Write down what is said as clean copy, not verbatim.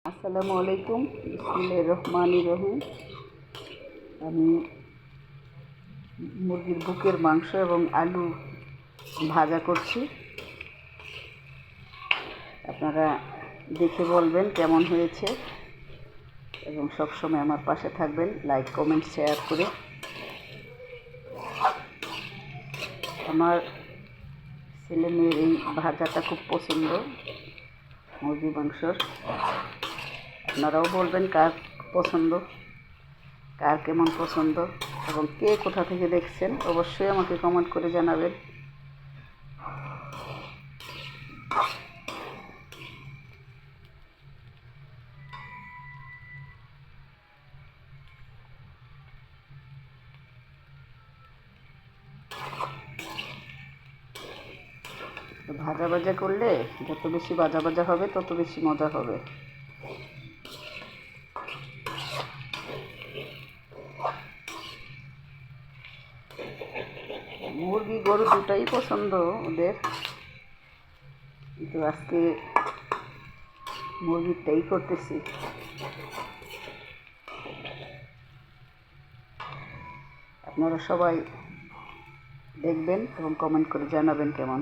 আসসালামু আলাইকুম, বিসমিল্লাহির রহমানির রহিম। আমি মুরগির বুকের মাংস এবং আলু ভাজা করছি। আপনারা দেখে বলবেন কেমন হয়েছে এবং সবসময় আমার পাশে থাকবেন, লাইক কমেন্ট শেয়ার করে। আমার ছেলে মেয়ের এই ভাজাটা খুব পছন্দ, মুরগি মাংসর। আপনারাও বলবেন কার পছন্দ, কার কেমন পছন্দ এবং কে কোথা থেকে দেখছেন অবশ্যই আমাকে কমেন্ট করে জানাবেন। ভাজা ভাজা করলে যত বেশি ভাজা ভাজা হবে তত বেশি মজা হবে। মুরগি গরু দুটাই পছন্দ ওদের, কিন্তু আজকে মুরগিরটাই করতেছি। আপনারা সবাই দেখবেন এবং কমেন্ট করে জানাবেন কেমন।